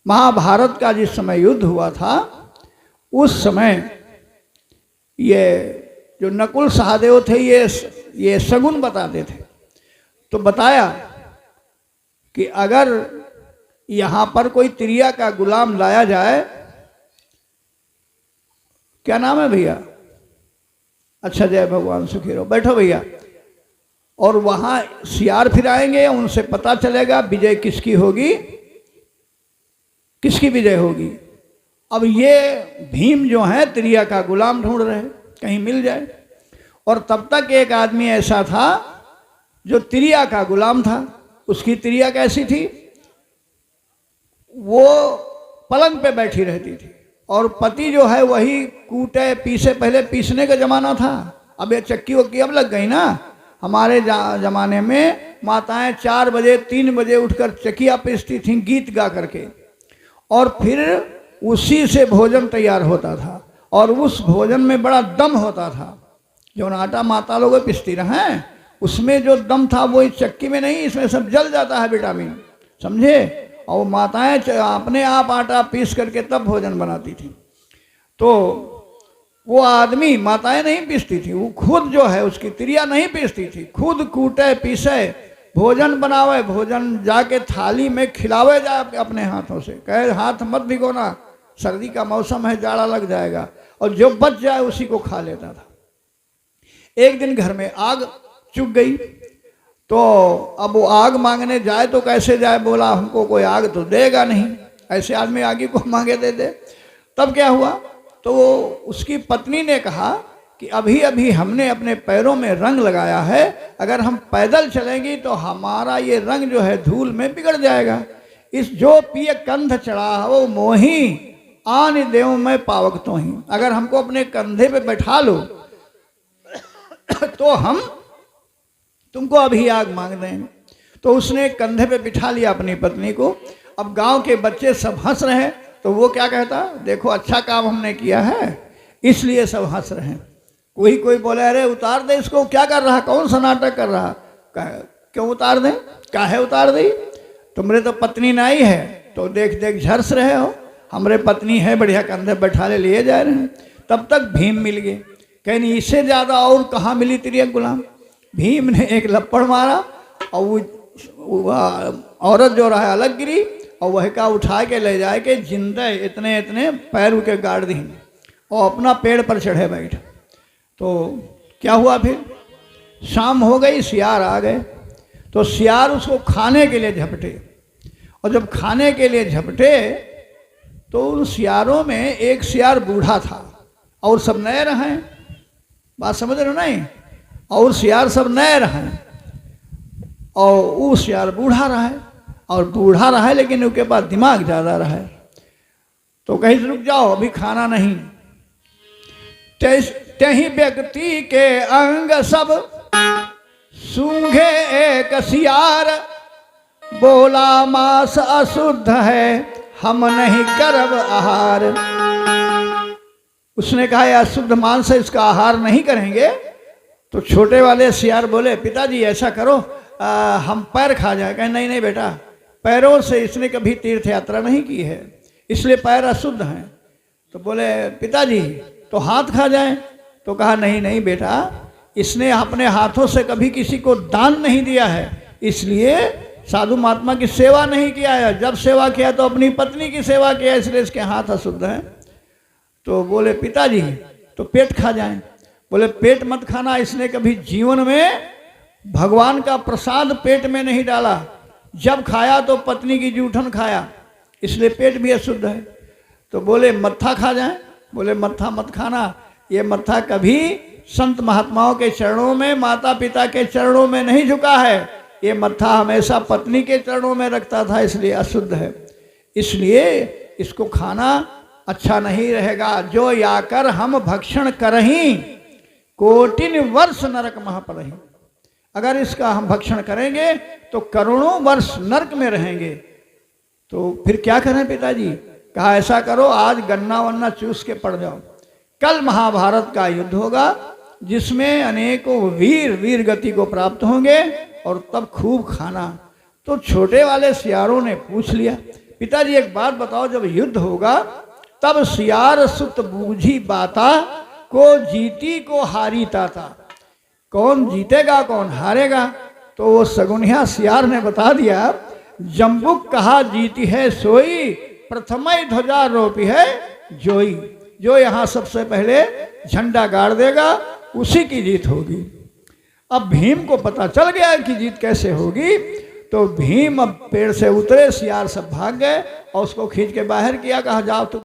महाभारत का जिस समय युद्ध हुआ था उस समय ये जो नकुल सहदेव थे ये शगुन बताते थे। तो बताया कि अगर यहाँ पर कोई त्रिया का गुलाम लाया जाए, क्या नाम है भैया? अच्छा, जय भगवान सुखी रहो, बैठो भैया। और वहाँ सियार फिर आएंगे, उनसे पता चलेगा विजय किसकी होगी, किसकी विजय होगी। अब ये भीम जो है त्रिया का गुलाम ढूंढ रहे, कहीं मिल जाए। और तब तक एक आदमी ऐसा था जो त्रिया का गुलाम था। उसकी त्रिया कैसी थी? वो पलंग पे बैठी रहती थी और पति जो है वही कूटे पीसे। पहले पीसने का जमाना था, अब ये चक्की वक्की अब लग गई ना। हमारे जमाने में माताएं 4 बजे 3 बजे उठकर चकिया पीसती थीं गीत गा करके, और फिर उसी से भोजन तैयार होता था। और उस भोजन में बड़ा दम होता था। जो आटा माता लोग पीसती रहे उसमें जो दम था वो इस चक्की में नहीं, इसमें सब जल जाता है विटामिन, समझे। और माताएं अपने आप आटा पीस करके तब भोजन बनाती थी। तो वो आदमी, माताएं नहीं पीसती थी, वो खुद जो है उसकी त्रिया नहीं पीसती थी, खुद कूटे पीसे भोजन बनावे, भोजन जाके थाली में खिलावे जाए अपने हाथों से। कहे हाथ मत भिगोना, सर्दी का मौसम है, जाड़ा लग जाएगा। और जो बच जाए उसी को खा लेता था। एक दिन घर में आग चुक गई, तो अब वो आग मांगने जाए तो कैसे जाए? बोला हमको कोई आग तो देगा नहीं, ऐसे आदमी आगे को मांगे दे दे। तब क्या हुआ? तो उसकी पत्नी ने कहा कि अभी अभी हमने अपने पैरों में रंग लगाया है, अगर हम पैदल चलेंगे तो हमारा ये रंग जो है धूल में बिगड़ जाएगा। इस जो पिए कंध चढ़ा वो मोही आन देव में पावक तो ही, अगर हमको अपने कंधे पे बैठा लो तो हम तुमको अभी आग मांग देंगे। तो उसने कंधे पे बिठा लिया अपनी पत्नी को। अब गांव के बच्चे सब हंस रहे हैं, तो वो क्या कहता? देखो अच्छा काम हमने किया है इसलिए सब हंस रहे हैं। कोई बोले अरे उतार दे इसको, क्या कर रहा, कौन सा नाटक कर रहा? क्यों उतार दें? काहे उतार दी? तुमरे तो पत्नी नहीं है तो देख देख झरस रहे हो, हमरे पत्नी है बढ़िया, कंधे बैठा ले लिए जा रहे हैं। तब तक भीम मिल गए। कहीं इससे ज़्यादा और कहाँ मिली त्रिया गुलाम? भीम ने एक लपड़ मारा और वो औरत जो रहा अलग गिरी, और वह का उठा के ले जाए के जिंदा इतने इतने पैर के गाड़ दी और अपना पेड़ पर चढ़े बैठ। तो क्या हुआ? फिर शाम हो गई, सियार आ गए। तो सियार उसको खाने के लिए झपटे, और जब खाने के लिए झपटे तो उन सियारों में एक सियार बूढ़ा था और सब नए रहे। बात समझ रहे हो नहीं? और सियार सब नए रहे और वो सियार बूढ़ा रहा है, और बूढ़ा रहा है लेकिन उसके पास दिमाग ज़्यादा रहा है। तो कहीं से रुक जाओ, अभी खाना नहीं। तही व्यक्ति के अंग सब सूंघे एक सियार, बोला मांस अशुद्ध है हम नहीं करब आहार। उसने कहा यह अशुद्ध मांस है, इसका आहार नहीं करेंगे। तो छोटे वाले सियार बोले पिताजी ऐसा करो हम पैर खा जाए। कहे नहीं नहीं बेटा, पैरों से इसने कभी तीर्थ यात्रा नहीं की है इसलिए पैर अशुद्ध हैं। तो बोले पिताजी तो हाथ खा जाए। तो कहा नहीं नहीं बेटा, इसने अपने हाथों से कभी किसी को दान नहीं दिया है, इसलिए साधु महात्मा की सेवा नहीं किया है। जब सेवा किया तो अपनी पत्नी की सेवा किया, इसलिए इसके हाथ अशुद्ध हैं। तो बोले पिताजी तो पेट खा जाए। बोले पेट मत खाना, इसने कभी जीवन में भगवान का प्रसाद पेट में नहीं डाला, जब खाया तो पत्नी की जूठन खाया, इसलिए पेट भी अशुद्ध है। तो बोले मत्था खा जाए। बोले मत्था मत खाना, ये मत्था कभी संत महात्माओं के चरणों में, माता पिता के चरणों में नहीं झुका है, ये मत्था हमेशा पत्नी के चरणों में रखता था, इसलिए अशुद्ध है, इसलिए इसको खाना अच्छा नहीं रहेगा। जो याकर हम भक्षण करहीं कोटिन वर्ष नरक महापरहीं, अगर इसका हम भक्षण करेंगे तो करोड़ों वर्ष नरक में रहेंगे। तो फिर क्या करें पिताजी? कहा ऐसा करो आज गन्ना वन्ना चूस के पड़ जाओ, कल महाभारत का युद्ध होगा जिसमें अनेकों वीर वीर गति को प्राप्त होंगे और तब खूब खाना। तो छोटे वाले सियारों ने पूछ लिया पिताजी एक बात बताओ, जब युद्ध होगा तब सियार सुत बूझी बाता, को जीती को हारी ताता। कौन जीतेगा कौन हारेगा? तो वो सगुनिया सियार ने बता दिया, जम्बुक कहा जीती है सोई, प्रथमय ध्वजा रोपी है जोई। जो यहाँ सबसे पहले झंडा गाड़ देगा उसी की जीत होगी। अब भीम को पता चल गया कि जीत कैसे होगी, तो भीम अब पेड़ से उतरे, सियार सब भाग गए और उसको खींच के बाहर किया, कहा जाओ तुम